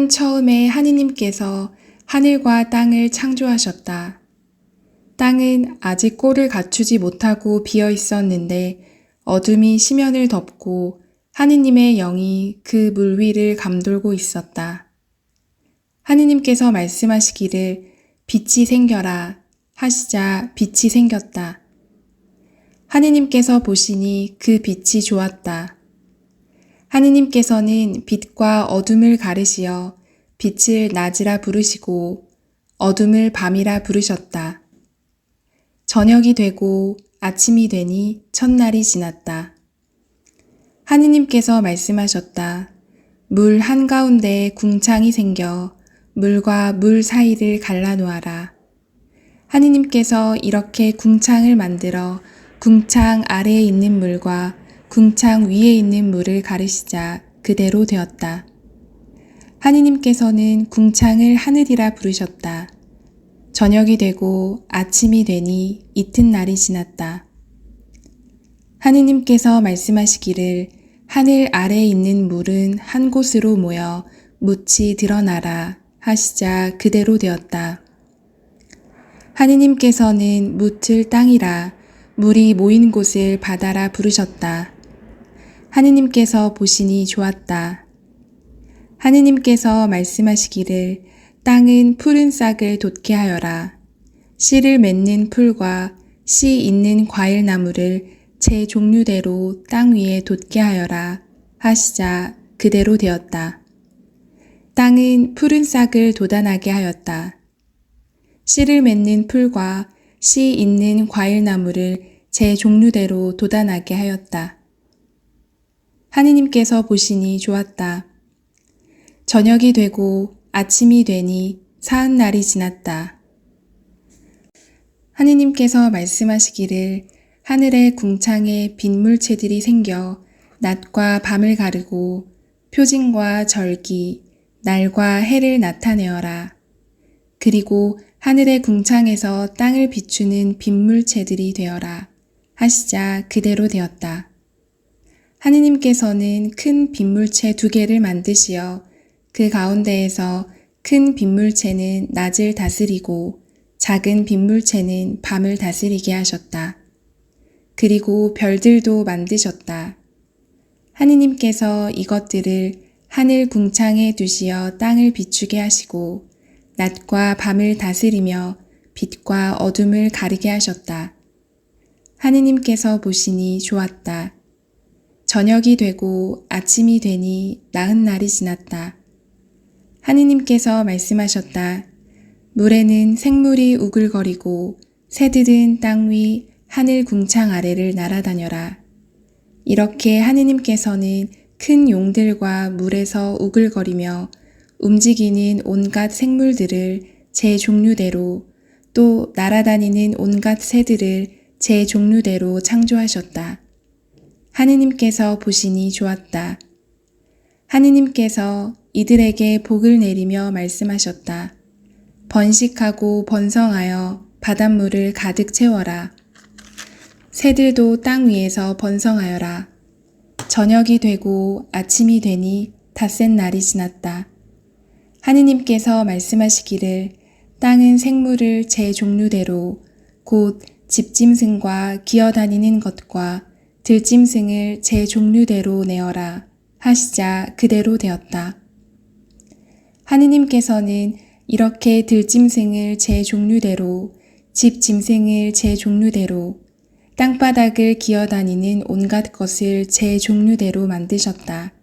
처음에 하느님께서 하늘과 땅을 창조하셨다. 땅은 아직 꼴을 갖추지 못하고 비어 있었는데 어둠이 시면을 덮고 하느님의 영이 그 물 위를 감돌고 있었다. 하느님께서 말씀하시기를 빛이 생겨라 하시자 빛이 생겼다. 하느님께서 보시니 그 빛이 좋았다. 하느님께서는 빛과 어둠을 가르시어 빛을 낮이라 부르시고 어둠을 밤이라 부르셨다. 저녁이 되고 아침이 되니 첫날이 지났다. 하느님께서 말씀하셨다. 물 한가운데에 궁창이 생겨 물과 물 사이를 갈라놓아라. 하느님께서 이렇게 궁창을 만들어 궁창 아래에 있는 물과 궁창 위에 있는 물을 가르시자 그대로 되었다. 하느님께서는 궁창을 하늘이라 부르셨다. 저녁이 되고 아침이 되니 이튿날이 지났다. 하느님께서 말씀하시기를 하늘 아래에 있는 물은 한 곳으로 모여 묻히 드러나라 하시자 그대로 되었다. 하느님께서는 묻을 땅이라 물이 모인 곳을 바다라 부르셨다. 하느님께서 보시니 좋았다. 하느님께서 말씀하시기를 땅은 푸른 싹을 돋게 하여라. 씨를 맺는 풀과 씨 있는 과일나무를 제 종류대로 땅 위에 돋게 하여라 하시자 그대로 되었다. 땅은 푸른 싹을 돋아나게 하였다. 씨를 맺는 풀과 씨 있는 과일나무를 제 종류대로 돋아나게 하였다. 하느님께서 보시니 좋았다. 저녁이 되고 아침이 되니 사흔날이 지났다. 하느님께서 말씀하시기를 하늘의 궁창에 빗물체들이 생겨 낮과 밤을 가르고 표징과 절기, 날과 해를 나타내어라. 그리고 하늘의 궁창에서 땅을 비추는 빗물체들이 되어라 하시자 그대로 되었다. 하느님께서는 큰 빗물체 2개를 만드시어 그 가운데에서 큰 빗물체는 낮을 다스리고 작은 빗물체는 밤을 다스리게 하셨다. 그리고 별들도 만드셨다. 하느님께서 이것들을 하늘 궁창에 두시어 땅을 비추게 하시고 낮과 밤을 다스리며 빛과 어둠을 가리게 하셨다. 하느님께서 보시니 좋았다. 저녁이 되고 아침이 되니 나흔날이 지났다. 하느님께서 말씀하셨다. 물에는 생물이 우글거리고 새들은 땅 위 하늘 궁창 아래를 날아다녀라. 이렇게 하느님께서는 큰 용들과 물에서 우글거리며 움직이는 온갖 생물들을 제 종류대로 또 날아다니는 온갖 새들을 제 종류대로 창조하셨다. 하느님께서 보시니 좋았다. 하느님께서 이들에게 복을 내리며 말씀하셨다. 번식하고 번성하여 바닷물을 가득 채워라. 새들도 땅 위에서 번성하여라. 저녁이 되고 아침이 되니 닷새 날이 지났다. 하느님께서 말씀하시기를 땅은 생물을 제 종류대로 곧 집짐승과 기어다니는 것과 들짐승을 제 종류대로 내어라 하시자 그대로 되었다. 하느님께서는 이렇게 들짐승을 제 종류대로 집짐승을 제 종류대로 땅바닥을 기어다니는 온갖 것을 제 종류대로 만드셨다.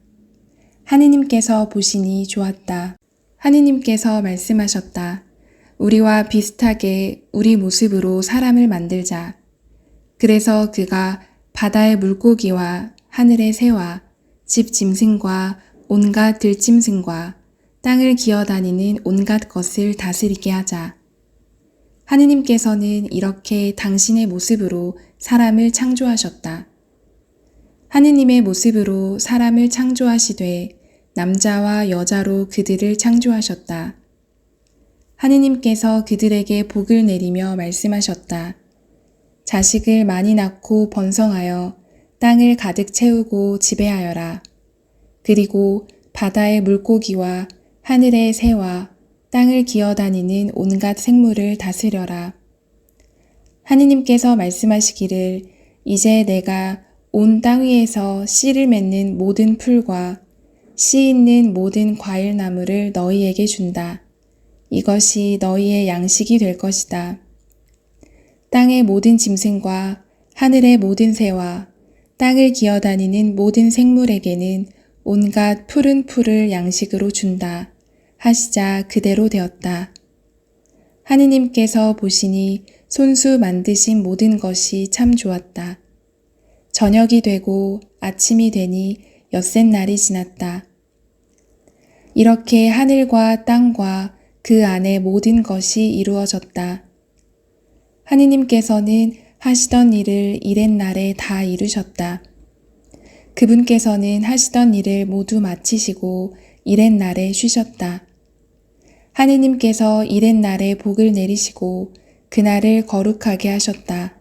하느님께서 보시니 좋았다. 하느님께서 말씀하셨다. 우리와 비슷하게 우리 모습으로 사람을 만들자. 그래서 그가 바다의 물고기와 하늘의 새와 집 짐승과 온갖 들짐승과 땅을 기어다니는 온갖 것을 다스리게 하자. 하느님께서는 이렇게 당신의 모습으로 사람을 창조하셨다. 하느님의 모습으로 사람을 창조하시되 남자와 여자로 그들을 창조하셨다. 하느님께서 그들에게 복을 내리며 말씀하셨다. 자식을 많이 낳고 번성하여 땅을 가득 채우고 지배하여라. 그리고 바다의 물고기와 하늘의 새와 땅을 기어다니는 온갖 생물을 다스려라. 하느님께서 말씀하시기를 이제 내가 온 땅 위에서 씨를 맺는 모든 풀과 씨 있는 모든 과일나무를 너희에게 준다. 이것이 너희의 양식이 될 것이다. 땅의 모든 짐승과 하늘의 모든 새와 땅을 기어다니는 모든 생물에게는 온갖 푸른 풀을 양식으로 준다. 하시자 그대로 되었다. 하느님께서 보시니 손수 만드신 모든 것이 참 좋았다. 저녁이 되고 아침이 되니 엿새 날이 지났다. 이렇게 하늘과 땅과 그 안의 모든 것이 이루어졌다. 하느님께서는 하시던 일을 이렛날에 다 이루셨다. 그분께서는 하시던 일을 모두 마치시고 이렛날에 쉬셨다. 하느님께서 이렛날에 복을 내리시고 그날을 거룩하게 하셨다.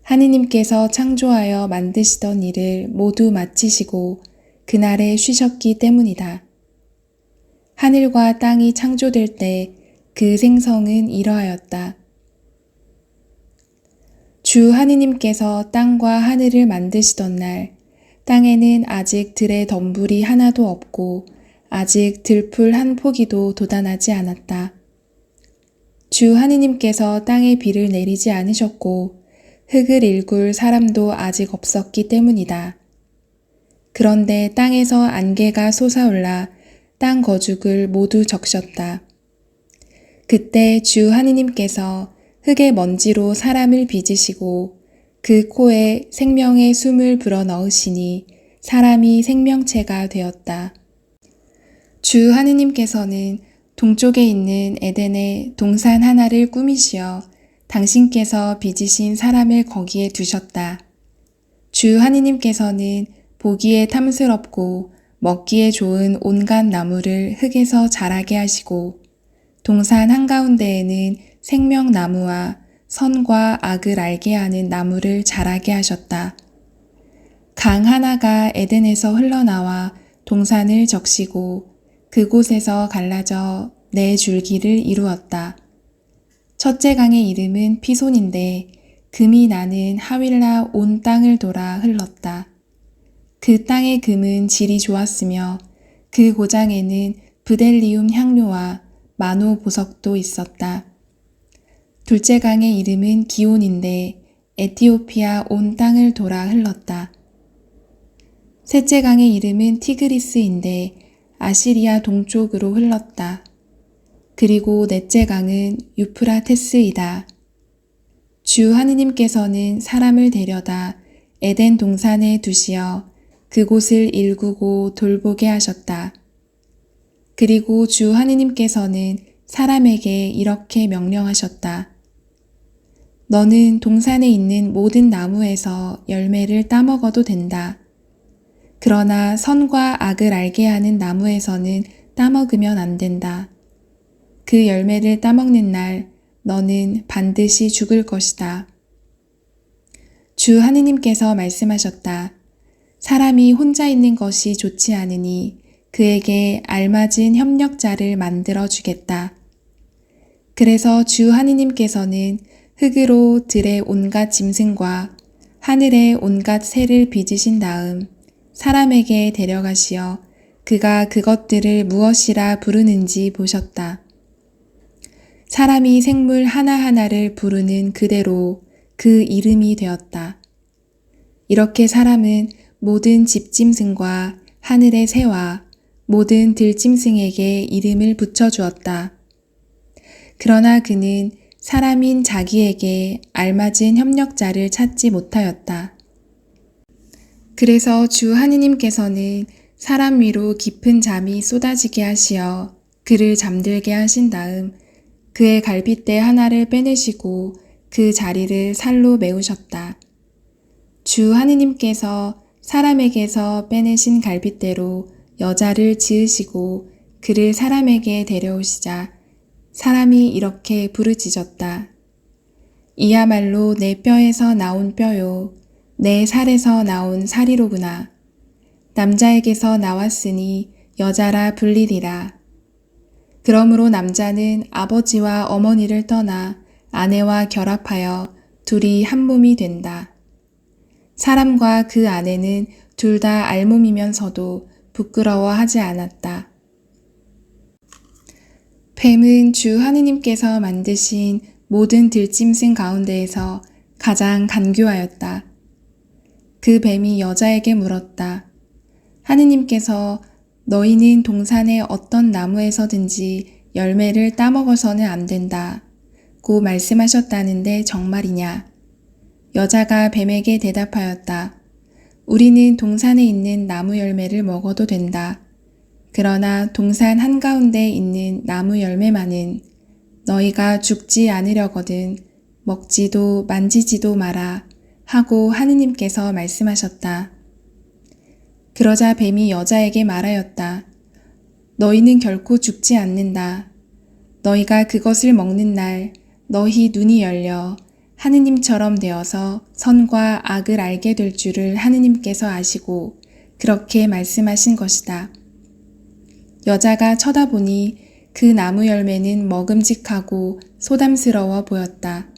하느님께서 창조하여 만드시던 일을 모두 마치시고 그날에 쉬셨기 때문이다. 하늘과 땅이 창조될 때 그 생성은 이러하였다. 주 하느님께서 땅과 하늘을 만드시던 날, 땅에는 아직 들의 덤불이 하나도 없고 아직 들풀 한 포기도 돋아나지 않았다. 주 하느님께서 땅에 비를 내리지 않으셨고 흙을 일굴 사람도 아직 없었기 때문이다. 그런데 땅에서 안개가 솟아올라 땅 거죽을 모두 적셨다. 그때 주 하느님께서 흙의 먼지로 사람을 빚으시고 그 코에 생명의 숨을 불어넣으시니 사람이 생명체가 되었다. 주 하느님께서는 동쪽에 있는 에덴에 동산 하나를 꾸미시어 당신께서 빚으신 사람을 거기에 두셨다. 주 하느님께서는 보기에 탐스럽고 먹기에 좋은 온갖 나무를 흙에서 자라게 하시고 동산 한가운데에는 생명나무와 선과 악을 알게 하는 나무를 자라게 하셨다. 강 하나가 에덴에서 흘러나와 동산을 적시고 그곳에서 갈라져 네 줄기를 이루었다. 첫째 강의 이름은 피손인데 금이 나는 하윌라 온 땅을 돌아 흘렀다. 그 땅의 금은 질이 좋았으며 그 고장에는 브델리움 향료와 마노 보석도 있었다. 둘째 강의 이름은 기온인데 에티오피아 온 땅을 돌아 흘렀다. 셋째 강의 이름은 티그리스인데 아시리아 동쪽으로 흘렀다. 그리고 넷째 강은 유프라테스이다. 주 하느님께서는 사람을 데려다 에덴 동산에 두시어 그곳을 일구고 돌보게 하셨다. 그리고 주 하느님께서는 사람에게 이렇게 명령하셨다. 너는 동산에 있는 모든 나무에서 열매를 따먹어도 된다. 그러나 선과 악을 알게 하는 나무에서는 따먹으면 안 된다. 그 열매를 따먹는 날 너는 반드시 죽을 것이다. 주 하느님께서 말씀하셨다. 사람이 혼자 있는 것이 좋지 않으니 그에게 알맞은 협력자를 만들어 주겠다. 그래서 주 하느님께서는 흙으로 들의 온갖 짐승과 하늘의 온갖 새를 빚으신 다음 사람에게 데려가시어 그가 그것들을 무엇이라 부르는지 보셨다. 사람이 생물 하나하나를 부르는 그대로 그 이름이 되었다. 이렇게 사람은 모든 집짐승과 하늘의 새와 모든 들짐승에게 이름을 붙여주었다. 그러나 그는 사람인 자기에게 알맞은 협력자를 찾지 못하였다. 그래서 주 하느님께서는 사람 위로 깊은 잠이 쏟아지게 하시어 그를 잠들게 하신 다음 그의 갈빗대 하나를 빼내시고 그 자리를 살로 메우셨다. 주 하느님께서 사람에게서 빼내신 갈빗대로 여자를 지으시고 그를 사람에게 데려오시자 사람이 이렇게 부르짖었다. 이야말로 내 뼈에서 나온 뼈요, 내 살에서 나온 살이로구나. 남자에게서 나왔으니 여자라 불리리라. 그러므로 남자는 아버지와 어머니를 떠나 아내와 결합하여 둘이 한 몸이 된다. 사람과 그 아내는 둘 다 알몸이면서도 부끄러워하지 않았다. 뱀은 주 하느님께서 만드신 모든 들짐승 가운데에서 가장 간교하였다. 그 뱀이 여자에게 물었다. 하느님께서 너희는 동산의 어떤 나무에서든지 열매를 따먹어서는 안 된다고 말씀하셨다는데 정말이냐? 여자가 뱀에게 대답하였다. 우리는 동산에 있는 나무 열매를 먹어도 된다. 그러나 동산 한가운데 있는 나무 열매만은 너희가 죽지 않으려거든 먹지도 만지지도 마라 하고 하느님께서 말씀하셨다. 그러자 뱀이 여자에게 말하였다. 너희는 결코 죽지 않는다. 너희가 그것을 먹는 날 너희 눈이 열려 하느님처럼 되어서 선과 악을 알게 될 줄을 하느님께서 아시고 그렇게 말씀하신 것이다. 여자가 쳐다보니 그 나무 열매는 먹음직하고 소담스러워 보였다.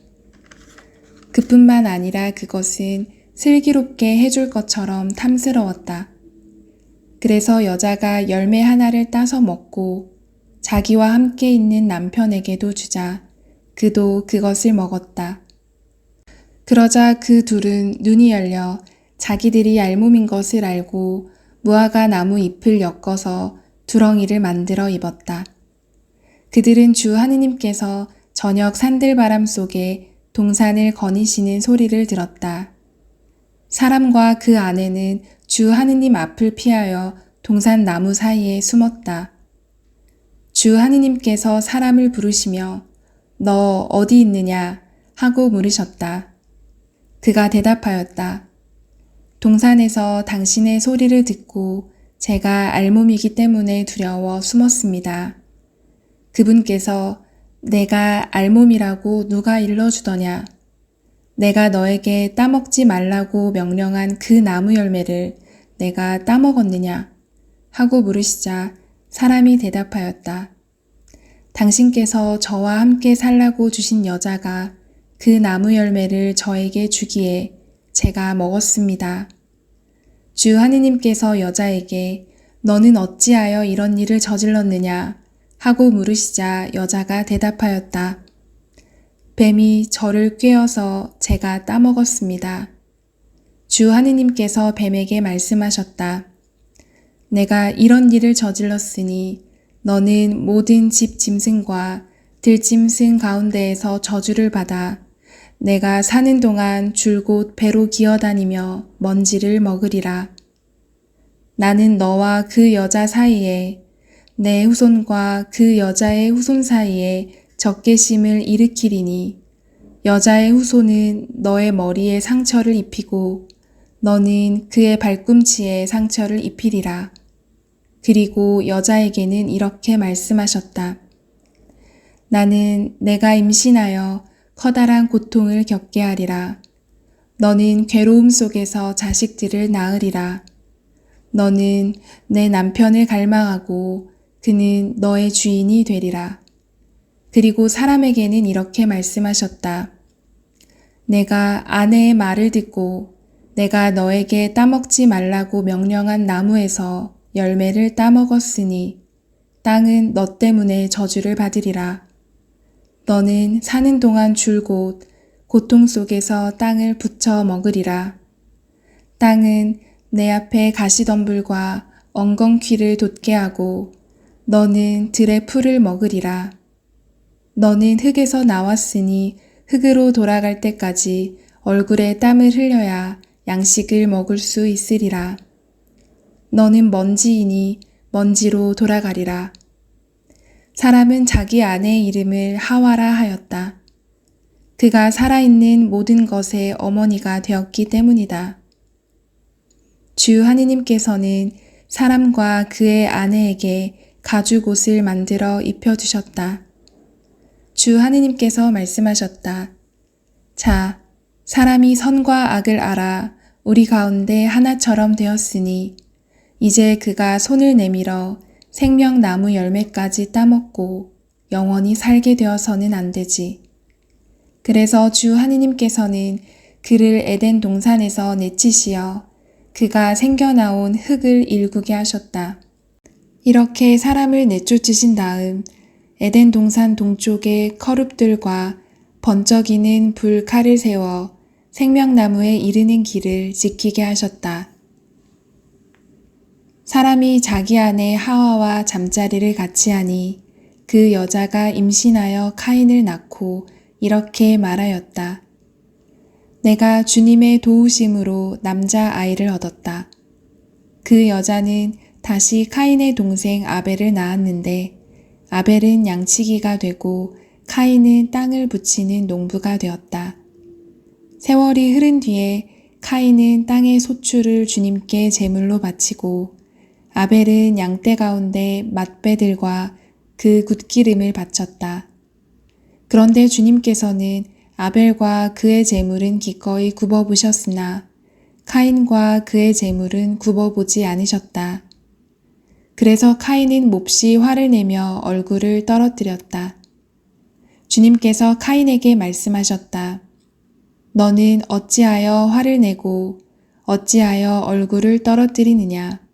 그뿐만 아니라 그것은 슬기롭게 해줄 것처럼 탐스러웠다. 그래서 여자가 열매 하나를 따서 먹고 자기와 함께 있는 남편에게도 주자 그도 그것을 먹었다. 그러자 그 둘은 눈이 열려 자기들이 알몸인 것을 알고 무화과 나무 잎을 엮어서 두렁이를 만들어 입었다. 그들은 주 하느님께서 저녁 산들바람 속에 동산을 거니시는 소리를 들었다. 사람과 그 아내는 주 하느님 앞을 피하여 동산 나무 사이에 숨었다. 주 하느님께서 사람을 부르시며 너 어디 있느냐 하고 물으셨다. 그가 대답하였다. 동산에서 당신의 소리를 듣고 제가 알몸이기 때문에 두려워 숨었습니다. 그분께서 내가 알몸이라고 누가 일러주더냐? 내가 너에게 따먹지 말라고 명령한 그 나무 열매를 내가 따먹었느냐? 하고 물으시자 사람이 대답하였다. 당신께서 저와 함께 살라고 주신 여자가 그 나무 열매를 저에게 주기에 제가 먹었습니다. 주 하느님께서 여자에게 너는 어찌하여 이런 일을 저질렀느냐? 하고 물으시자 여자가 대답하였다. 뱀이 저를 꿰어서 제가 따먹었습니다. 주 하느님께서 뱀에게 말씀하셨다. 내가 이런 일을 저질렀으니 너는 모든 집 짐승과 들짐승 가운데에서 저주를 받아 내가 사는 동안 줄곧 배로 기어다니며 먼지를 먹으리라. 나는 너와 그 여자 사이에 내 후손과 그 여자의 후손 사이에 적개심을 일으키리니 여자의 후손은 너의 머리에 상처를 입히고 너는 그의 발꿈치에 상처를 입히리라. 그리고 여자에게는 이렇게 말씀하셨다. 나는 내가 임신하여 커다란 고통을 겪게 하리라. 너는 괴로움 속에서 자식들을 낳으리라. 너는 내 남편을 갈망하고 그는 너의 주인이 되리라. 그리고 사람에게는 이렇게 말씀하셨다. 내가 아내의 말을 듣고 내가 너에게 따먹지 말라고 명령한 나무에서 열매를 따먹었으니 땅은 너 때문에 저주를 받으리라. 너는 사는 동안 줄곧 고통 속에서 땅을 부쳐 먹으리라. 땅은 내 앞에 가시덤불과 엉겅퀴를 돋게 하고 너는 들의 풀을 먹으리라. 너는 흙에서 나왔으니 흙으로 돌아갈 때까지 얼굴에 땀을 흘려야 양식을 먹을 수 있으리라. 너는 먼지이니 먼지로 돌아가리라. 사람은 자기 아내의 이름을 하와라 하였다. 그가 살아있는 모든 것의 어머니가 되었기 때문이다. 주 하느님께서는 사람과 그의 아내에게 가죽옷을 만들어 입혀주셨다. 주 하느님께서 말씀하셨다. 자, 사람이 선과 악을 알아 우리 가운데 하나처럼 되었으니 이제 그가 손을 내밀어 생명나무 열매까지 따먹고 영원히 살게 되어서는 안 되지. 그래서 주 하느님께서는 그를 에덴 동산에서 내치시어 그가 생겨나온 흙을 일구게 하셨다. 이렇게 사람을 내쫓으신 다음 에덴 동산 동쪽에 커룹들과 번쩍이는 불칼을 세워 생명나무에 이르는 길을 지키게 하셨다. 사람이 자기 아내 하와와 잠자리를 같이 하니 그 여자가 임신하여 카인을 낳고 이렇게 말하였다. 내가 주님의 도우심으로 남자 아이를 얻었다. 그 여자는 다시 카인의 동생 아벨을 낳았는데 아벨은 양치기가 되고 카인은 땅을 붙이는 농부가 되었다. 세월이 흐른 뒤에 카인은 땅의 소출을 주님께 제물로 바치고 아벨은 양떼 가운데 맏배들과 그 굿기름을 바쳤다. 그런데 주님께서는 아벨과 그의 제물은 기꺼이 굽어보셨으나 카인과 그의 제물은 굽어보지 않으셨다. 그래서 카인은 몹시 화를 내며 얼굴을 떨어뜨렸다. 주님께서 카인에게 말씀하셨다. 너는 어찌하여 화를 내고 어찌하여 얼굴을 떨어뜨리느냐?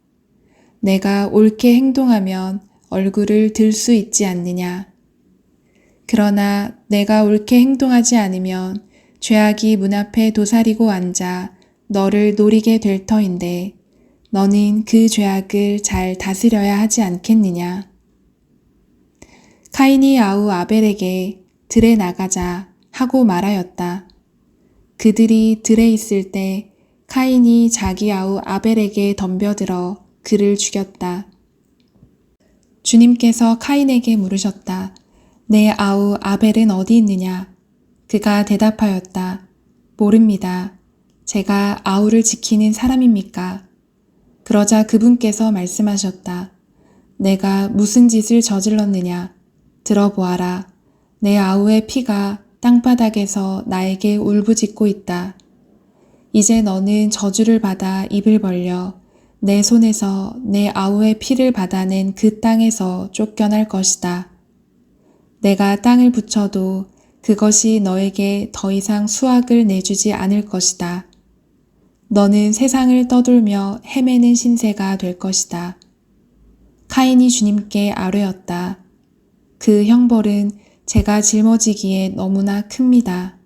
내가 옳게 행동하면 얼굴을 들 수 있지 않느냐? 그러나 내가 옳게 행동하지 않으면 죄악이 문 앞에 도사리고 앉아 너를 노리게 될 터인데 너는 그 죄악을 잘 다스려야 하지 않겠느냐? 카인이 아우 아벨에게 들에 나가자 하고 말하였다. 그들이 들에 있을 때 카인이 자기 아우 아벨에게 덤벼들어 그를 죽였다. 주님께서 카인에게 물으셨다. 내 아우 아벨은 어디 있느냐? 그가 대답하였다. 모릅니다. 제가 아우를 지키는 사람입니까? 그러자 그분께서 말씀하셨다. 내가 무슨 짓을 저질렀느냐? 들어보아라. 내 아우의 피가 땅바닥에서 나에게 울부짖고 있다. 이제 너는 저주를 받아 입을 벌려 내 손에서 내 아우의 피를 받아낸 그 땅에서 쫓겨날 것이다. 내가 땅을 붙여도 그것이 너에게 더 이상 수확을 내주지 않을 것이다. 너는 세상을 떠돌며 헤매는 신세가 될 것이다. 카인이 주님께 아뢰었다. 그 형벌은 제가 짊어지기에 너무나 큽니다.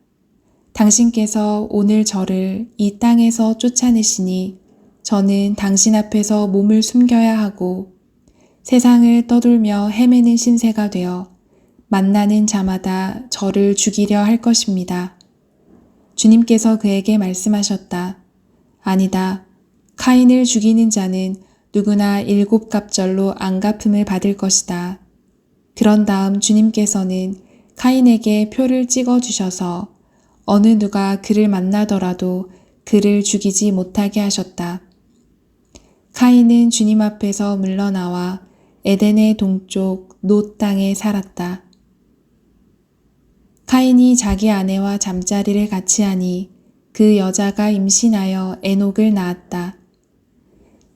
당신께서 오늘 저를 이 땅에서 쫓아내시니 저는 당신 앞에서 몸을 숨겨야 하고 세상을 떠돌며 헤매는 신세가 되어 만나는 자마다 저를 죽이려 할 것입니다. 주님께서 그에게 말씀하셨다. 아니다. 카인을 죽이는 자는 누구나 7갑절로 안갚음을 받을 것이다. 그런 다음 주님께서는 카인에게 표를 찍어 주셔서 어느 누가 그를 만나더라도 그를 죽이지 못하게 하셨다. 카인은 주님 앞에서 물러나와 에덴의 동쪽 놋 땅에 살았다. 카인이 자기 아내와 잠자리를 같이 하니 그 여자가 임신하여 에녹을 낳았다.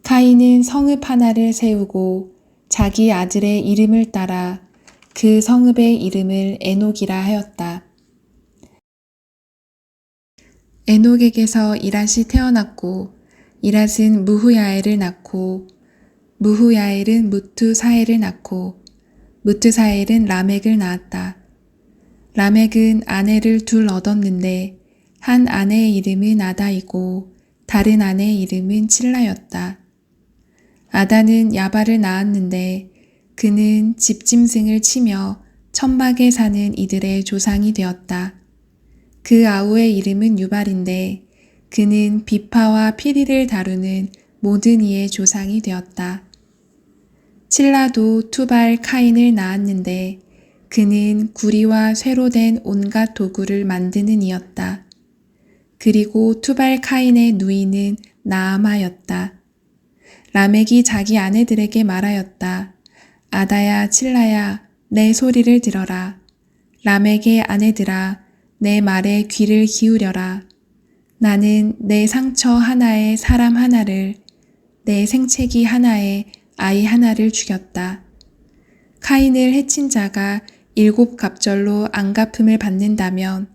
카인은 성읍 하나를 세우고 자기 아들의 이름을 따라 그 성읍의 이름을 에녹이라 하였다. 에녹에게서 이랏이 태어났고 이랏은 무후야엘을 낳고 무후야엘은 무투사엘을 낳고 무투사엘은 라멕을 낳았다. 라멕은 아내를 둘 얻었는데 한 아내의 이름은 아다이고 다른 아내의 이름은 칠라였다. 아다는 야발을 낳았는데 그는 집짐승을 치며 천막에 사는 이들의 조상이 되었다. 그 아우의 이름은 유발인데 그는 비파와 피리를 다루는 모든 이의 조상이 되었다. 칠라도 투발 카인을 낳았는데 그는 구리와 쇠로 된 온갖 도구를 만드는 이였다. 그리고 투발 카인의 누이는 나아마였다. 라멕이 자기 아내들에게 말하였다. 아다야 칠라야 내 소리를 들어라. 라멕의 아내들아 내 말에 귀를 기울여라. 나는 내 상처 하나에 사람 하나를 내 생채기 하나에 아이 하나를 죽였다. 카인을 해친 자가 7갑절로 안갚음을 받는다면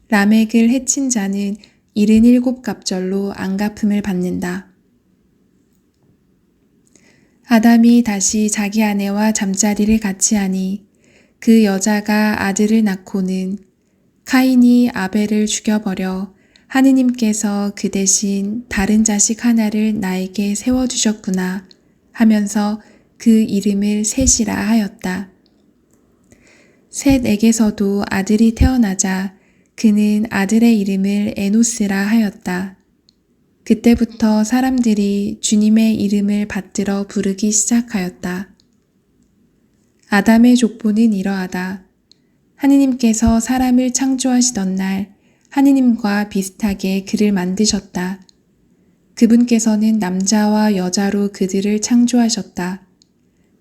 라멕을 해친 자는 77갑절로 안갚음을 받는다. 아담이 다시 자기 아내와 잠자리를 같이 하니 그 여자가 아들을 낳고는 카인이 아벨을 죽여버려 하느님께서 그 대신 다른 자식 하나를 나에게 세워주셨구나 하면서 그 이름을 셋이라 하였다. 셋에게서도 아들이 태어나자 그는 아들의 이름을 에노스라 하였다. 그때부터 사람들이 주님의 이름을 받들어 부르기 시작하였다. 아담의 족보는 이러하다. 하느님께서 사람을 창조하시던 날 하느님과 비슷하게 그를 만드셨다. 그분께서는 남자와 여자로 그들을 창조하셨다.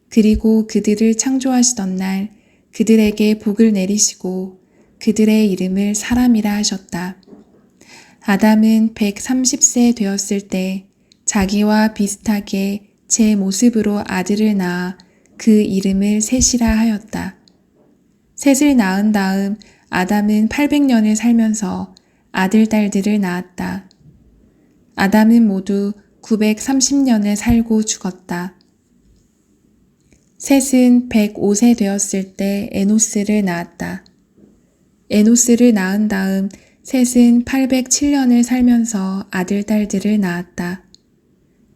그리고 그들을 창조하시던 날 그들에게 복을 내리시고 그들의 이름을 사람이라 하셨다. 아담은 130세 되었을 때 자기와 비슷하게 제 모습으로 아들을 낳아 그 이름을 셋이라 하였다. 셋을 낳은 다음 아담은 800년을 살면서 아들, 딸들을 낳았다. 아담은 모두 930년을 살고 죽었다. 셋은 105세 되었을 때 에노스를 낳았다. 에노스를 낳은 다음 셋은 807년을 살면서 아들, 딸들을 낳았다.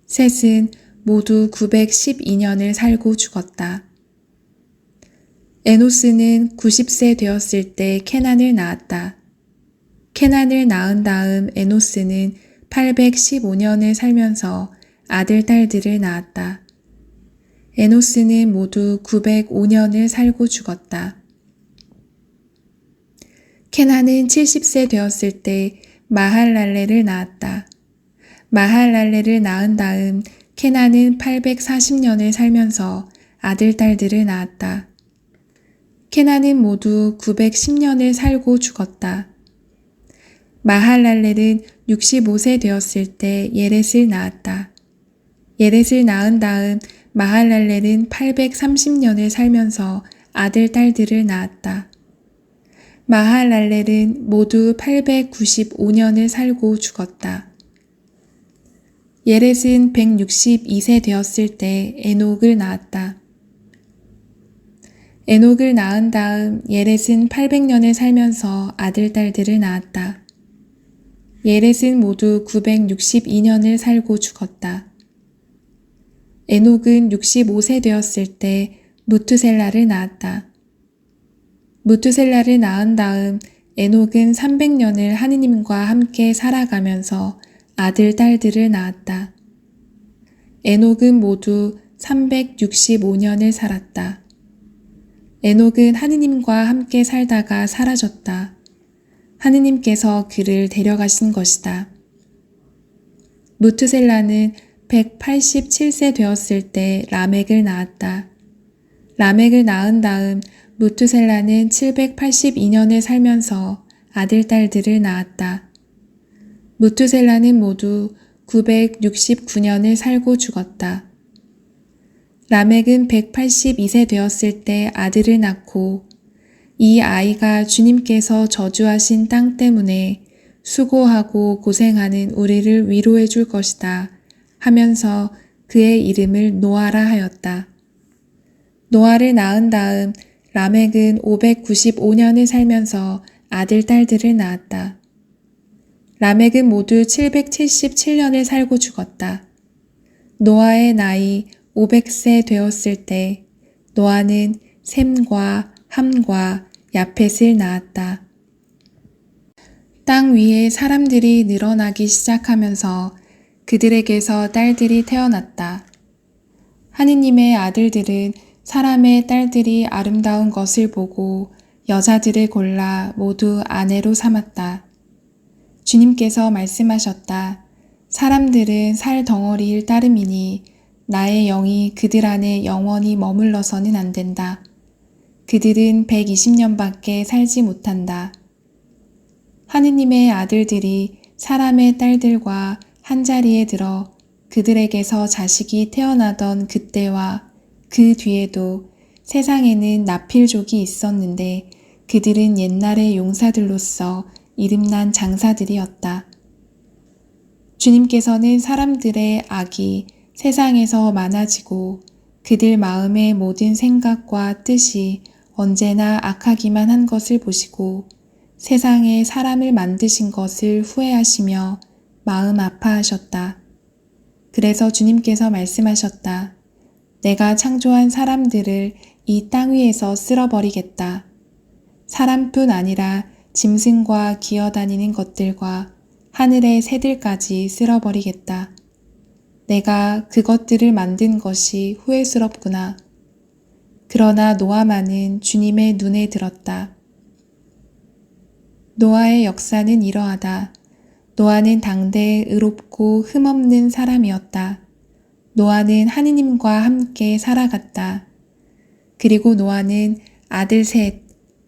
셋은 모두 912년을 살고 죽었다. 에노스는 90세 되었을 때 케난을 낳았다. 케난을 낳은 다음 에노스는 815년을 살면서 아들, 딸들을 낳았다. 에노스는 모두 905년을 살고 죽었다. 케난은 70세 되었을 때 마할랄레를 낳았다. 마할랄레를 낳은 다음 케난은 840년을 살면서 아들, 딸들을 낳았다. 케난은 모두 910년을 살고 죽었다. 마할랄렐은 65세 되었을 때 예렛을 낳았다. 예렛을 낳은 다음 마할랄렐은 830년을 살면서 아들, 딸들을 낳았다. 마할랄렐은 모두 895년을 살고 죽었다. 예렛은 162세 되었을 때 에녹을 낳았다. 에녹을 낳은 다음 예렛은 800년을 살면서 아들, 딸들을 낳았다. 예렛은 모두 962년을 살고 죽었다. 에녹은 65세 되었을 때 무투셀라를 낳았다. 무투셀라를 낳은 다음 에녹은 300년을 하느님과 함께 살아가면서 아들, 딸들을 낳았다. 에녹은 모두 365년을 살았다. 에녹은 하느님과 함께 살다가 사라졌다. 하느님께서 그를 데려가신 것이다. 무투셀라는 187세 되었을 때 라멕을 낳았다. 라멕을 낳은 다음 무투셀라는 782년을 살면서 아들, 딸들을 낳았다. 무투셀라는 모두 969년을 살고 죽었다. 라멕은 182세 되었을 때 아들을 낳고 이 아이가 주님께서 저주하신 땅 때문에 수고하고 고생하는 우리를 위로해 줄 것이다 하면서 그의 이름을 노아라 하였다. 노아를 낳은 다음 라멕은 595년을 살면서 아들, 딸들을 낳았다. 라멕은 모두 777년을 살고 죽었다. 노아의 나이 500세 되었을 때 노아는 셈과 함과 야펫을 낳았다. 땅 위에 사람들이 늘어나기 시작하면서 그들에게서 딸들이 태어났다. 하느님의 아들들은 사람의 딸들이 아름다운 것을 보고 여자들을 골라 모두 아내로 삼았다. 주님께서 말씀하셨다. 사람들은 살 덩어리일 따름이니 나의 영이 그들 안에 영원히 머물러서는 안 된다. 그들은 120년밖에 살지 못한다. 하느님의 아들들이 사람의 딸들과 한자리에 들어 그들에게서 자식이 태어나던 그때와 그 뒤에도 세상에는 나필족이 있었는데 그들은 옛날의 용사들로서 이름난 장사들이었다. 주님께서는 사람들의 악이 세상에서 많아지고 그들 마음의 모든 생각과 뜻이 언제나 악하기만 한 것을 보시고 세상에 사람을 만드신 것을 후회하시며 마음 아파하셨다. 그래서 주님께서 말씀하셨다. 내가 창조한 사람들을 이 땅 위에서 쓸어버리겠다. 사람뿐 아니라 짐승과 기어다니는 것들과 하늘의 새들까지 쓸어버리겠다. 내가 그것들을 만든 것이 후회스럽구나. 그러나 노아만은 주님의 눈에 들었다. 노아의 역사는 이러하다. 노아는 당대 의롭고 흠없는 사람이었다. 노아는 하느님과 함께 살아갔다. 그리고 노아는 아들 셋,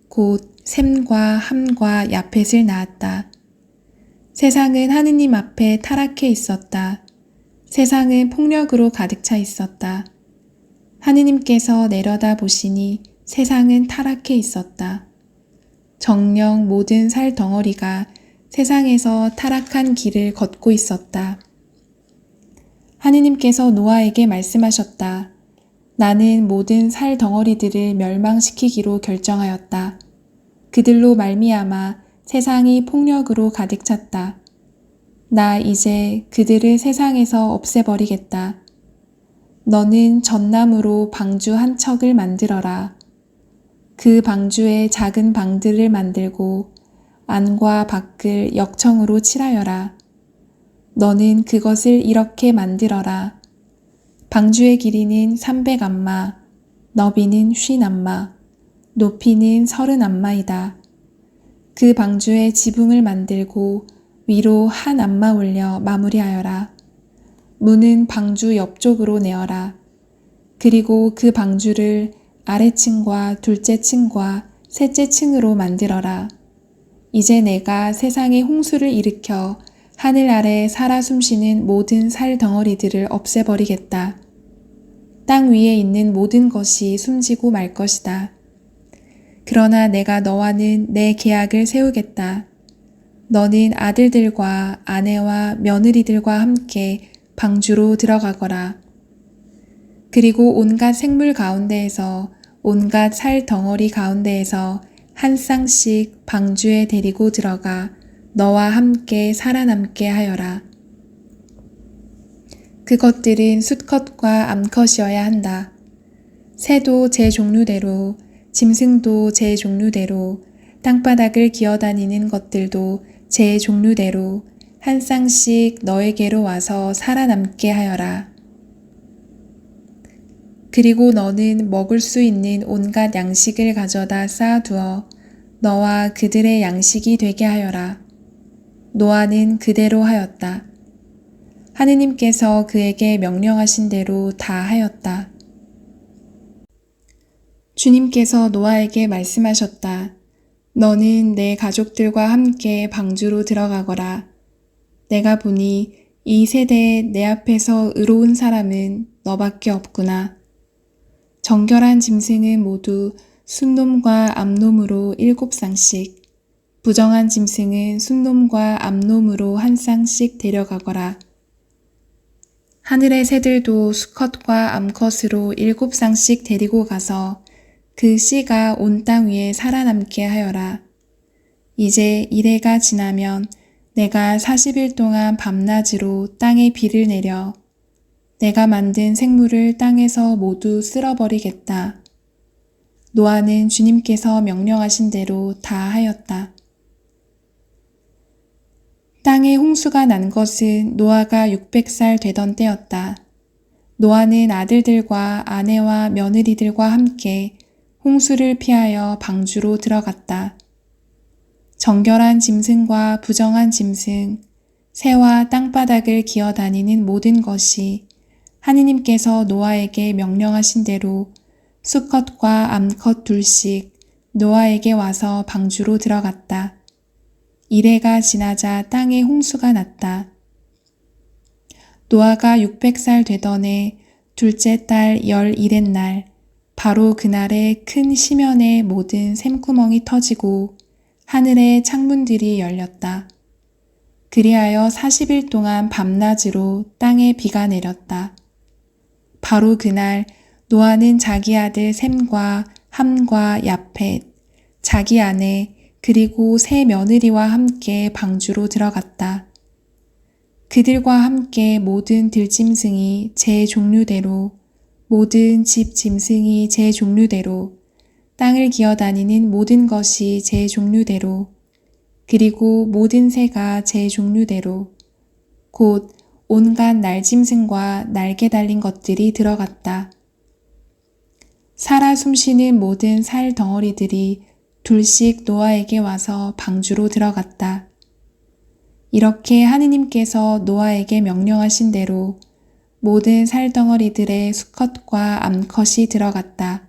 곧 셈과 함과 야펫을 낳았다. 세상은 하느님 앞에 타락해 있었다. 세상은 폭력으로 가득 차 있었다. 하느님께서 내려다 보시니 세상은 타락해 있었다. 정녕 모든 살 덩어리가 세상에서 타락한 길을 걷고 있었다. 하느님께서 노아에게 말씀하셨다. 나는 모든 살 덩어리들을 멸망시키기로 결정하였다. 그들로 말미암아 세상이 폭력으로 가득 찼다. 나 이제 그들을 세상에서 없애버리겠다. 너는 전나무로 방주 한 척을 만들어라. 그 방주에 작은 방들을 만들고 안과 밖을 역청으로 칠하여라. 너는 그것을 이렇게 만들어라. 방주의 길이는 300안마, 너비는 50안마, 높이는 30안마이다. 그 방주에 지붕을 만들고 위로 한 안마 올려 마무리하여라. 문은 방주 옆쪽으로 내어라. 그리고 그 방주를 아래층과 둘째 층과 셋째 층으로 만들어라. 이제 내가 세상에 홍수를 일으켜 하늘 아래 살아 숨쉬는 모든 살 덩어리들을 없애버리겠다. 땅 위에 있는 모든 것이 숨지고 말 것이다. 그러나 내가 너와는 내 계약을 세우겠다. 너는 아들들과 아내와 며느리들과 함께 방주로 들어가거라. 그리고 온갖 생물 가운데에서 온갖 살 덩어리 가운데에서 한 쌍씩 방주에 데리고 들어가 너와 함께 살아남게 하여라. 그것들은 수컷과 암컷이어야 한다. 새도 제 종류대로, 짐승도 제 종류대로, 땅바닥을 기어다니는 것들도 제 종류대로 한 쌍씩 너에게로 와서 살아남게 하여라. 그리고 너는 먹을 수 있는 온갖 양식을 가져다 쌓아두어 너와 그들의 양식이 되게 하여라. 노아는 그대로 하였다. 하느님께서 그에게 명령하신 대로 다 하였다. 주님께서 노아에게 말씀하셨다. 너는 내 가족들과 함께 방주로 들어가거라. 내가 보니 이 세대에 내 앞에서 의로운 사람은 너밖에 없구나. 정결한 짐승은 모두 순놈과 암놈으로 7쌍씩, 부정한 짐승은 순놈과 암놈으로 한 쌍씩 데려가거라. 하늘의 새들도 수컷과 암컷으로 7쌍씩 데리고 가서 그 씨가 온 땅 위에 살아남게 하여라. 이제 이래가 지나면 내가 40일 동안 밤낮으로 땅에 비를 내려 내가 만든 생물을 땅에서 모두 쓸어버리겠다. 노아는 주님께서 명령하신 대로 다 하였다. 땅에 홍수가 난 것은 노아가 600살 되던 때였다. 노아는 아들들과 아내와 며느리들과 함께 홍수를 피하여 방주로 들어갔다. 정결한 짐승과 부정한 짐승, 새와 땅바닥을 기어다니는 모든 것이 하느님께서 노아에게 명령하신 대로 수컷과 암컷 둘씩 노아에게 와서 방주로 들어갔다. 이래가 지나자 땅에 홍수가 났다. 노아가 600살 되던 해 둘째 달 11의 날 바로 그날에 큰 시면의 모든 샘구멍이 터지고 하늘의 창문들이 열렸다. 그리하여 40일 동안 밤낮으로 땅에 비가 내렸다. 바로 그날 노아는 자기 아들 셈과 함과 야펫, 자기 아내 그리고 세 며느리와 함께 방주로 들어갔다. 그들과 함께 모든 들짐승이 제 종류대로, 모든 집 짐승이 제 종류대로, 땅을 기어다니는 모든 것이 제 종류대로, 그리고 모든 새가 제 종류대로, 곧 온갖 날짐승과 날개 달린 것들이 들어갔다. 살아 숨쉬는 모든 살 덩어리들이 둘씩 노아에게 와서 방주로 들어갔다. 이렇게 하느님께서 노아에게 명령하신 대로 모든 살덩어리들의 수컷과 암컷이 들어갔다.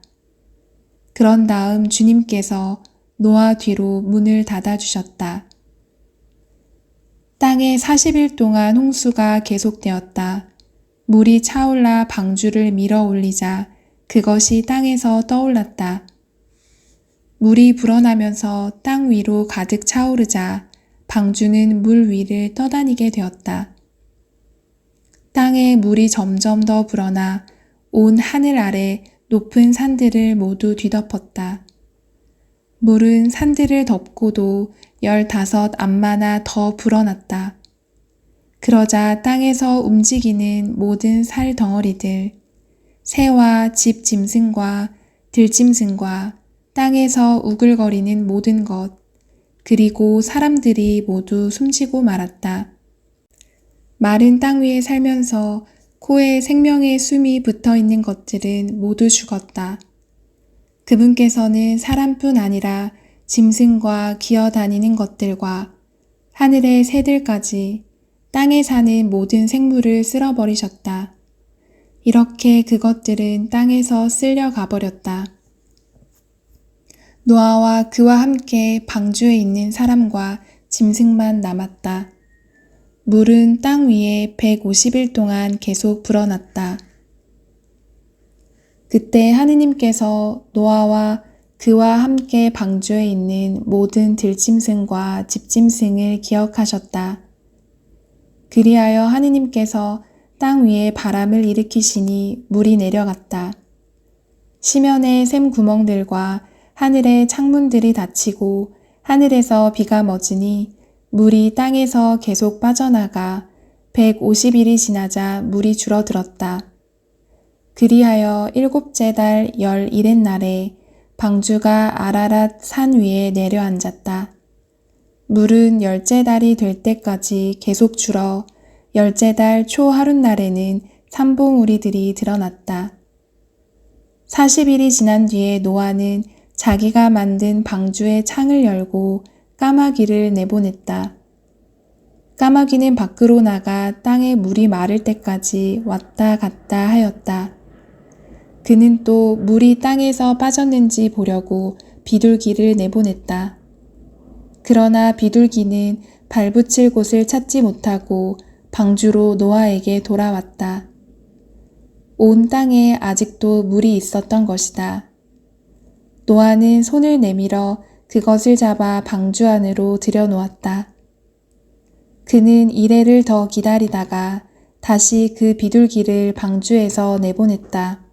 그런 다음 주님께서 노아 뒤로 문을 닫아주셨다. 땅에 40일 동안 홍수가 계속되었다. 물이 차올라 방주를 밀어 올리자 그것이 땅에서 떠올랐다. 물이 불어나면서 땅 위로 가득 차오르자 방주는 물 위를 떠다니게 되었다. 땅에 물이 점점 더 불어나 온 하늘 아래 높은 산들을 모두 뒤덮었다. 물은 산들을 덮고도 15암마나 더 불어났다. 그러자 땅에서 움직이는 모든 살 덩어리들, 새와 집 짐승과 들짐승과 땅에서 우글거리는 모든 것, 그리고 사람들이 모두 숨지고 말았다. 마른 땅 위에 살면서 코에 생명의 숨이 붙어 있는 것들은 모두 죽었다. 그분께서는 사람뿐 아니라 짐승과 기어다니는 것들과 하늘의 새들까지 땅에 사는 모든 생물을 쓸어버리셨다. 이렇게 그것들은 땅에서 쓸려가 버렸다. 노아와 그와 함께 방주에 있는 사람과 짐승만 남았다. 물은 땅 위에 150일 동안 계속 불어났다. 그때 하느님께서 노아와 그와 함께 방주에 있는 모든 들짐승과 집짐승을 기억하셨다. 그리하여 하느님께서 땅 위에 바람을 일으키시니 물이 내려갔다. 시면의 샘 구멍들과 하늘의 창문들이 닫히고 하늘에서 비가 멎으니 물이 땅에서 계속 빠져나가 150일이 지나자 물이 줄어들었다. 그리하여 7째 달 11의 날에 방주가 아라랏 산 위에 내려앉았다. 물은 10째 달이 될 때까지 계속 줄어 10째 달 초 하룻날에는 산봉우리들이 드러났다. 40일이 지난 뒤에 노아는 자기가 만든 방주의 창을 열고 까마귀를 내보냈다. 까마귀는 밖으로 나가 땅에 물이 마를 때까지 왔다 갔다 하였다. 그는 또 물이 땅에서 빠졌는지 보려고 비둘기를 내보냈다. 그러나 비둘기는 발붙일 곳을 찾지 못하고 방주로 노아에게 돌아왔다. 온 땅에 아직도 물이 있었던 것이다. 노아는 손을 내밀어 그것을 잡아 방주 안으로 들여놓았다. 그는 이래를 더 기다리다가 다시 그 비둘기를 방주에서 내보냈다.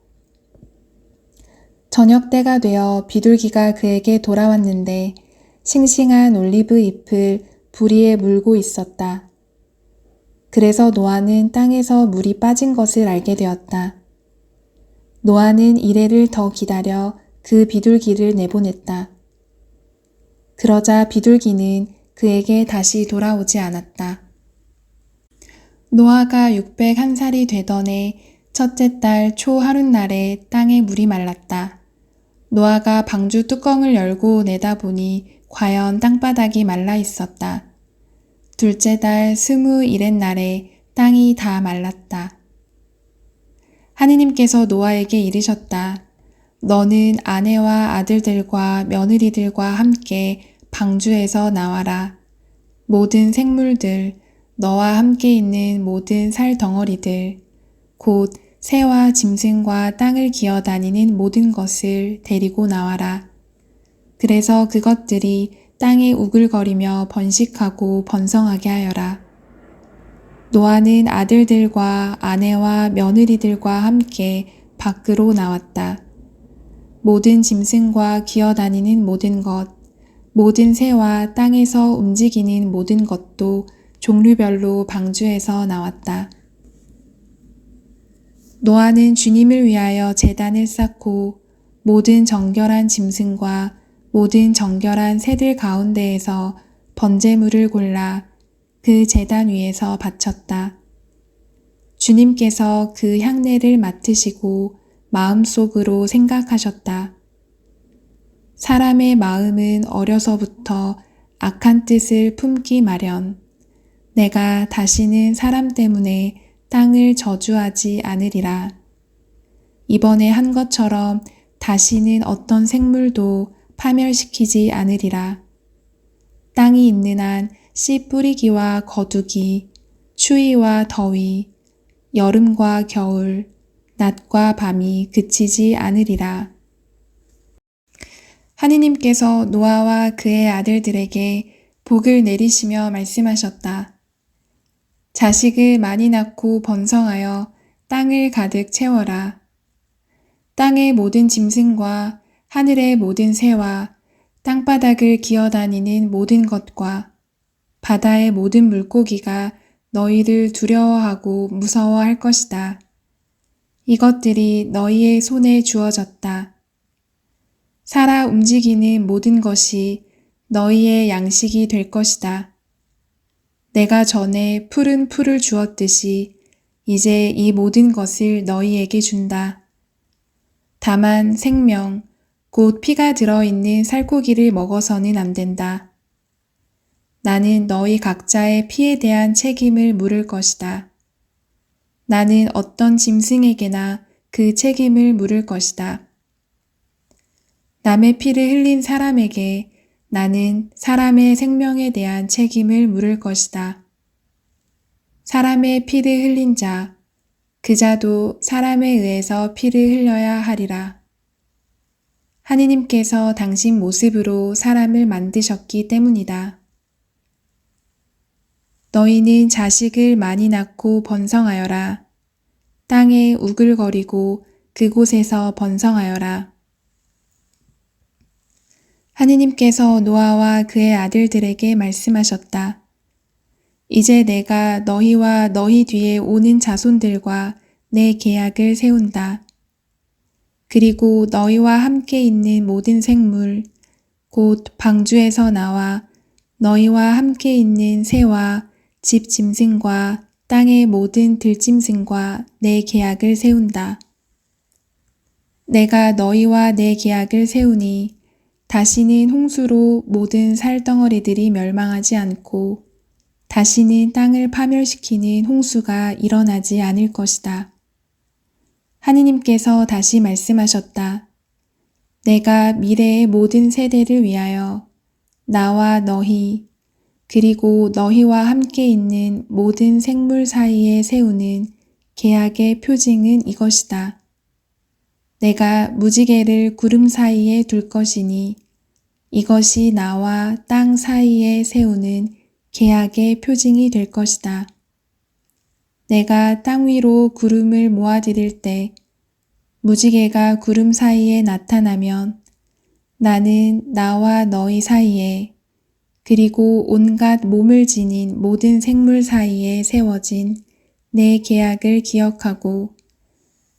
저녁 때가 되어 비둘기가 그에게 돌아왔는데 싱싱한 올리브 잎을 부리에 물고 있었다. 그래서 노아는 땅에서 물이 빠진 것을 알게 되었다. 노아는 이래를 더 기다려 그 비둘기를 내보냈다. 그러자 비둘기는 그에게 다시 돌아오지 않았다. 노아가 601살이 되던 해 첫째 달 초 하룻날에 땅에 물이 말랐다. 노아가 방주 뚜껑을 열고 내다보니 과연 땅바닥이 말라 있었다. 둘째 달 21의 날에 땅이 다 말랐다. 하느님께서 노아에게 이르셨다. 너는 아내와 아들들과 며느리들과 함께 방주에서 나와라. 모든 생물들, 너와 함께 있는 모든 살 덩어리들, 곧 새와 짐승과 땅을 기어다니는 모든 것을 데리고 나와라. 그래서 그것들이 땅에 우글거리며 번식하고 번성하게 하여라. 노아는 아들들과 아내와 며느리들과 함께 밖으로 나왔다. 모든 짐승과 기어다니는 모든 것, 모든 새와 땅에서 움직이는 모든 것도 종류별로 방주에서 나왔다. 노아는 주님을 위하여 제단을 쌓고 모든 정결한 짐승과 모든 정결한 새들 가운데에서 번제물을 골라 그 제단 위에서 바쳤다. 주님께서 그 향내를 맡으시고 마음속으로 생각하셨다. 사람의 마음은 어려서부터 악한 뜻을 품기 마련. 내가 다시는 사람 때문에 땅을 저주하지 않으리라. 이번에 한 것처럼 다시는 어떤 생물도 파멸시키지 않으리라. 땅이 있는 한 씨 뿌리기와 거두기, 추위와 더위, 여름과 겨울, 낮과 밤이 그치지 않으리라. 하느님께서 노아와 그의 아들들에게 복을 내리시며 말씀하셨다. 자식을 많이 낳고 번성하여 땅을 가득 채워라. 땅의 모든 짐승과 하늘의 모든 새와 땅바닥을 기어다니는 모든 것과 바다의 모든 물고기가 너희를 두려워하고 무서워할 것이다. 이것들이 너희의 손에 주어졌다. 살아 움직이는 모든 것이 너희의 양식이 될 것이다. 내가 전에 푸른 풀을 주었듯이 이제 이 모든 것을 너희에게 준다. 다만 생명, 곧 피가 들어있는 살코기를 먹어서는 안 된다. 나는 너희 각자의 피에 대한 책임을 물을 것이다. 나는 어떤 짐승에게나 그 책임을 물을 것이다. 남의 피를 흘린 사람에게 나는 사람의 생명에 대한 책임을 물을 것이다. 사람의 피를 흘린 자, 그 자도 사람에 의해서 피를 흘려야 하리라. 하느님께서 당신 모습으로 사람을 만드셨기 때문이다. 너희는 자식을 많이 낳고 번성하여라. 땅에 우글거리고 그곳에서 번성하여라. 하느님께서 노아와 그의 아들들에게 말씀하셨다. 이제 내가 너희와 너희 뒤에 오는 자손들과 내 계약을 세운다. 그리고 너희와 함께 있는 모든 생물, 곧 방주에서 나와 너희와 함께 있는 새와 집 짐승과 땅의 모든 들짐승과 내 계약을 세운다. 내가 너희와 내 계약을 세우니 다시는 홍수로 모든 살덩어리들이 멸망하지 않고 다시는 땅을 파멸시키는 홍수가 일어나지 않을 것이다. 하느님께서 다시 말씀하셨다. 내가 미래의 모든 세대를 위하여 나와 너희 그리고 너희와 함께 있는 모든 생물 사이에 세우는 계약의 표징은 이것이다. 내가 무지개를 구름 사이에 둘 것이니 이것이 나와 땅 사이에 세우는 계약의 표징이 될 것이다. 내가 땅 위로 구름을 모아들일 때 무지개가 구름 사이에 나타나면 나는 나와 너희 사이에 그리고 온갖 몸을 지닌 모든 생물 사이에 세워진 내 계약을 기억하고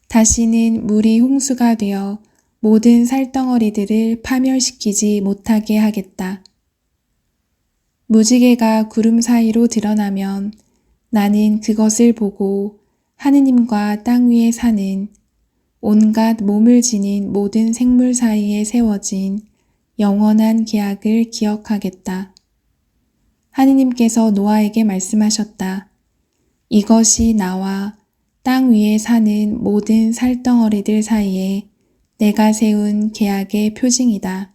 다시는 물이 홍수가 되어 모든 살덩어리들을 파멸시키지 못하게 하겠다. 무지개가 구름 사이로 드러나면 나는 그것을 보고 하느님과 땅 위에 사는 온갖 몸을 지닌 모든 생물 사이에 세워진 영원한 계약을 기억하겠다. 하느님께서 노아에게 말씀하셨다. 이것이 나와 땅 위에 사는 모든 살덩어리들 사이에 내가 세운 계약의 표징이다.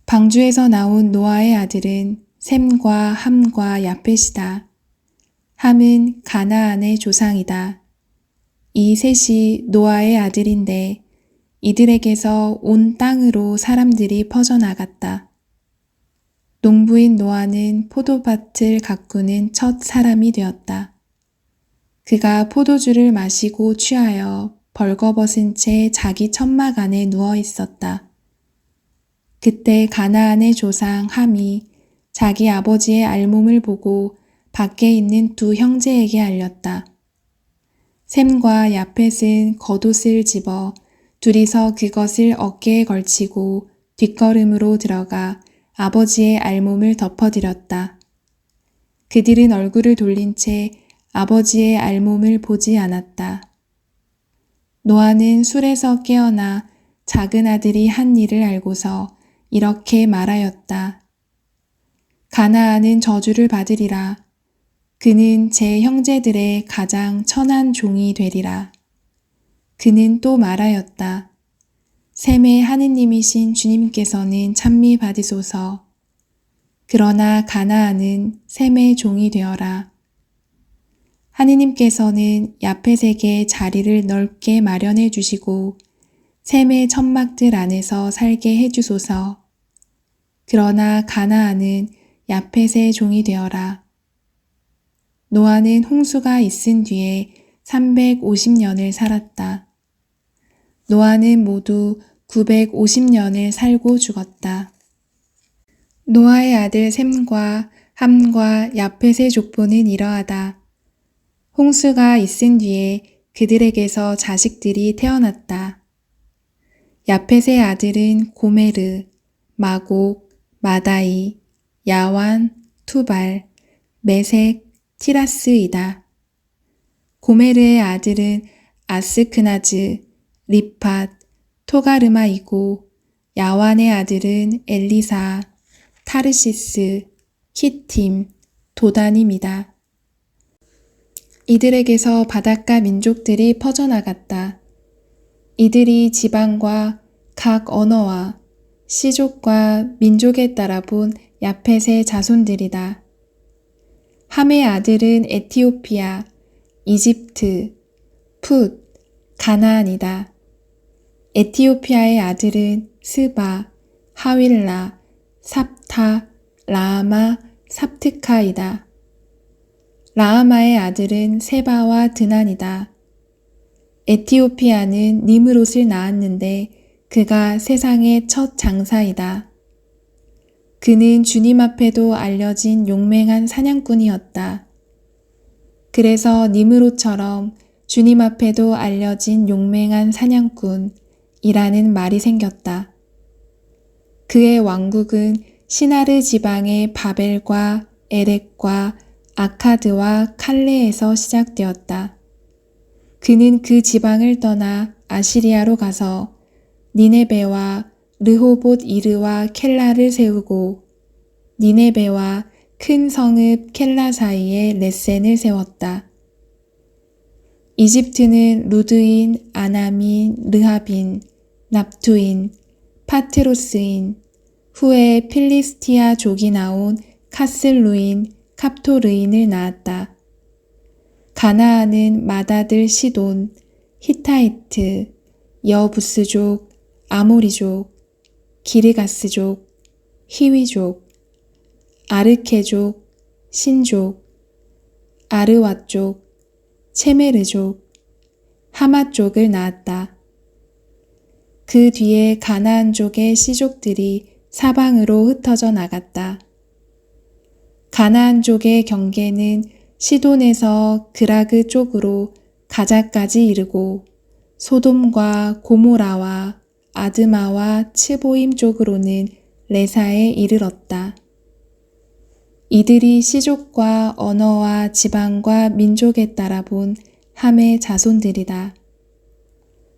방주에서 나온 노아의 아들은 셈과 함과 야펫이다. 함은 가나안의 조상이다. 이 셋이 노아의 아들인데 이들에게서 온 땅으로 사람들이 퍼져나갔다. 농부인 노아는 포도밭을 가꾸는 첫 사람이 되었다. 그가 포도주를 마시고 취하여 벌거벗은 채 자기 천막 안에 누워 있었다. 그때 가나안의 조상 함이 자기 아버지의 알몸을 보고 밖에 있는 두 형제에게 알렸다. 셈과 야펫은 겉옷을 집어 둘이서 그것을 어깨에 걸치고 뒷걸음으로 들어가 아버지의 알몸을 덮어드렸다. 그들은 얼굴을 돌린 채 아버지의 알몸을 보지 않았다. 노아는 술에서 깨어나 작은 아들이 한 일을 알고서 이렇게 말하였다. 가나안은 저주를 받으리라. 그는 제 형제들의 가장 천한 종이 되리라. 그는 또 말하였다. 셈의 하느님이신 주님께서는 찬미 받으소서. 그러나 가나안은 셈의 종이 되어라. 하느님께서는 야펫에게 자리를 넓게 마련해 주시고 셈의 천막들 안에서 살게 해 주소서. 그러나 가나안은 야펫의 종이 되어라. 노아는 홍수가 있은 뒤에 350년을 살았다. 노아는 모두 950년을 살고 죽었다. 노아의 아들 셈과 함과 야펫의 족보는 이러하다. 홍수가 있은 뒤에 그들에게서 자식들이 태어났다. 야펫의 아들은 고메르, 마곡, 마다이, 야완, 투발, 메색, 티라스이다. 고메르의 아들은 아스크나즈, 리팟, 토가르마이고 야완의 아들은 엘리사, 타르시스, 키팀, 도다님이다. 이들에게서 바닷가 민족들이 퍼져나갔다. 이들이 지방과 각 언어와 시족과 민족에 따라 본 야펫의 자손들이다. 함의 아들은 에티오피아, 이집트, 풋, 가나안이다. 에티오피아의 아들은 스바, 하윌라, 삽타, 라아마, 삽트카이다. 라아마의 아들은 세바와 드난이다. 에티오피아는 니므롯을 낳았는데 그가 세상의 첫 장사이다. 그는 주님 앞에도 알려진 용맹한 사냥꾼이었다. 그래서 니므롯처럼 주님 앞에도 알려진 용맹한 사냥꾼이라는 말이 생겼다. 그의 왕국은 시나르 지방의 바벨과 에렉과 아카드와 칼레에서 시작되었다. 그는 그 지방을 떠나 아시리아로 가서 니네베와 르호봇 이르와 켈라를 세우고 니네베와 큰 성읍 켈라 사이에 레센을 세웠다. 이집트는 루드인, 아남인, 르하빈, 납투인, 파트로스인, 후에 필리스티아 족이 나온 카슬루인, 갑토르인을 낳았다. 가나안은 마다들 시돈, 히타이트, 여부스족, 아모리족, 기르가스족, 히위족, 아르케족, 신족, 아르왓족, 체메르족, 하맛족을 낳았다. 그 뒤에 가나안족의 씨족들이 사방으로 흩어져 나갔다. 가나안족의 경계는 시돈에서 그라그 쪽으로 가자까지 이르고 소돔과 고모라와 아드마와 츠보임 쪽으로는 레사에 이르렀다. 이들이 시족과 언어와 지방과 민족에 따라 본 함의 자손들이다.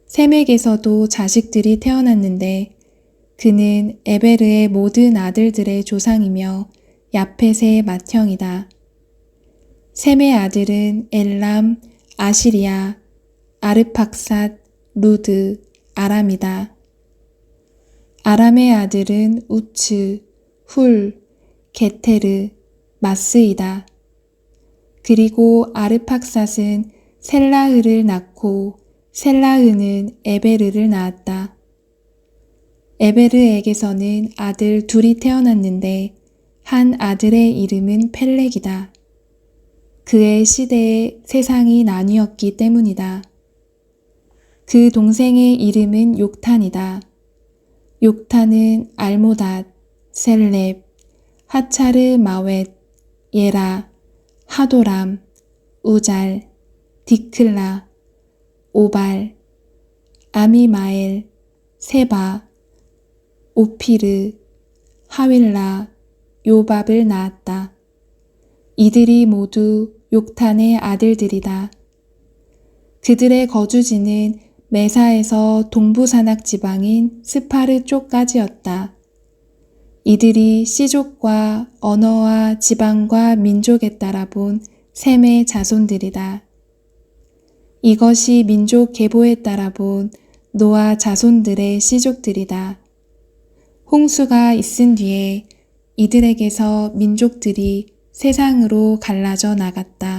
셈에게서도 자식들이 태어났는데 그는 에베르의 모든 아들들의 조상이며 야펫의 맏형이다. 셈의 아들은 엘람, 아시리아, 아르팍삿, 루드, 아람이다. 아람의 아들은 우츠, 훌, 게테르, 마스이다. 그리고 아르팍삿은 셀라흐를 낳고 셀라흐는 에베르를 낳았다. 에베르에게서는 아들 둘이 태어났는데 한 아들의 이름은 펠렉이다. 그의 시대에 세상이 나뉘었기 때문이다. 그 동생의 이름은 욕탄이다. 욕탄은 알모닷, 셀렙, 하차르 마웻, 예라, 하도람, 우잘, 디클라, 오발, 아미마엘, 세바, 오피르, 하윌라, 요밥을 낳았다. 이들이 모두 욕탄의 아들들이다. 그들의 거주지는 메사에서 동부산악 지방인 스파르 쪽까지였다. 이들이 씨족과 언어와 지방과 민족에 따라 본 셈의 자손들이다. 이것이 민족 계보에 따라 본 노아 자손들의 씨족들이다. 홍수가 있은 뒤에 이들에게서 민족들이 세상으로 갈라져 나갔다.